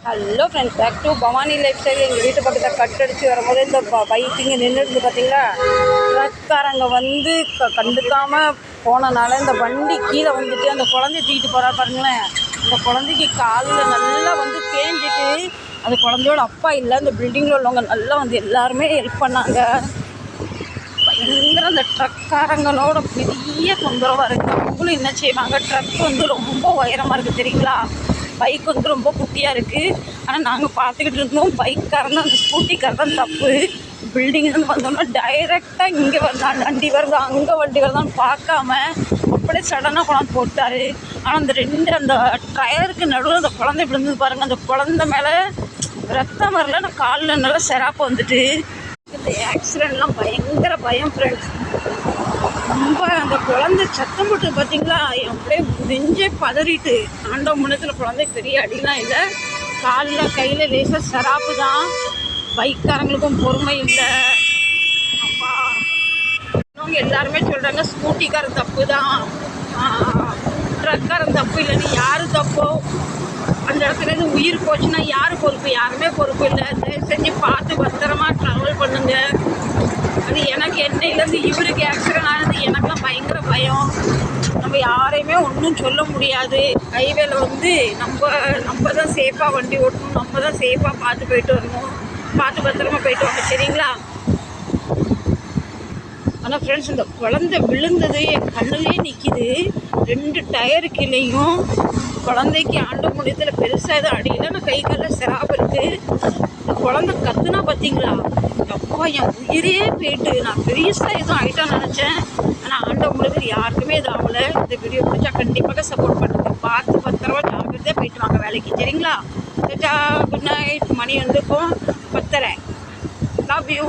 Hello friends, back to Bhavani lifestyle. எங்கள் வீட்டு பக்கத்தில் கட்டடிச்சு வரும்போது இந்த பைக்கிங்க நின்றுருந்து பார்த்தீங்களா, ட்ரக்காரங்க வந்து கண்டுக்காமல் போனனால இந்த வண்டி கீழே வந்துட்டு அந்த குழந்தைய தூக்கிட்டு போகிறா பாருங்களேன். அந்த குழந்தைக்கு காலில் நல்லா வந்து தேஞ்சிட்டு, அந்த குழந்தையோட அப்பா இல்லை, அந்த பில்டிங்கில் உள்ளவங்க நல்லா வந்து எல்லாருமே ஹெல்ப் பண்ணாங்க. பயங்கர அந்த ட்ரக்காரங்களோட பெரிய தொந்தரவாக இருக்குது. அவங்களும் என்ன செய்வாங்க, ட்ரக் வந்து ரொம்ப உயரமாக இருக்குது தெரியுங்களா, பைக் வந்து ரொம்ப குட்டியாக இருக்குது. ஆனால் நாங்கள் பார்த்துக்கிட்டு இருந்தோம், பைக்காரன் தான் அந்த ஸ்கூட்டிக்காரர் தான் தப்பு. பில்டிங்லேருந்து வந்தோம்னா டைரெக்டாக இங்கே வரலாம், வண்டி வருது அங்கே வண்டி வருதான்னு பார்க்காம அப்படியே சடனாக கொண்டாந்து போட்டார். ஆனால் அந்த டயருக்கு நடுவில் அந்த குழந்தை விழுந்தது பாருங்கள். அந்த குழந்தை மேலே ரத்தம் வரல, நான் காலில் நல்லா செராப்பு வந்துட்டு. இந்த ஆக்சிடெண்ட்லாம் பயங்கர பயம் ஃப்ரெண்ட்ஸ். ரொம்ப அந்த குழந்தை சத்தம் போட்டு பார்த்தீங்களா, அப்படியே நெஞ்சே பதறிட்டு. ஆண்டவ முன்னத்தில் குழந்தை பெரிய அடிலாம் இல்லை, காலில் கையில் லேசாக சராப்பு தான். பைக்காரங்களுக்கும் பொறுமை இல்லை. அப்பா அவங்க எல்லாருமே சொல்கிறாங்க ஸ்கூட்டிக்காரன் தப்பு தான், ட்ரக்காரன் தப்பு இல்லைன்னு. யார் தப்போ அந்த இடத்துல உயிர் போச்சுன்னா யார் பொறுப்பு? யாருமே பொறுப்பு இல்லை. தயவு செஞ்சு பார்த்து பத்திரமா ட்ராவல் பண்ணுங்க. அது எனக்கு என்னையிலேருந்து இவருக்கு ஆக்சிடென்ட் ஆனது எனக்குலாம் பயங்கர பயம். நம்ம யாரையுமே ஒன்றும் சொல்ல முடியாது. ஹைவேல வந்து நம்ம தான் சேஃபாக வண்டி ஓட்டணும், நம்ம தான் சேஃபாக பார்த்து போயிட்டு வரணும். பார்த்து பத்திரமா போயிட்டு வாங்க, சரிங்களா? ஆனால் ஃப்ரெண்ட்ஸ், இந்த குழந்தை விழுந்தது என் கண்ணுலேயே நிற்கிது. 2 டயரு கீழேயும் குழந்தைக்கு ஆண்டு முடியத்தில் பெருசாக எதுவும் அடியில், நான் கை காலில் சிராப்பு இருக்குது. இந்த குழந்தை கத்துனா பார்த்தீங்களா, அப்பா என் உயிரே போயிட்டு. நான் பெருசாக எதுவும் ஆகிட்டான்னு நினச்சேன். ஆனால் ஆண்ட முடியத்தில் யாருக்குமே இது ஆகலை. இந்த வீடியோ பிடிச்சா கண்டிப்பாக சப்போர்ட் பண்ணுங்க. பார்த்து பத்திரமா ஜாக்கிரதையாக போயிட்டு வாங்க வேலைக்கு, சரிங்களா? Good night. மணி வந்து இப்போ 10:30. Love you.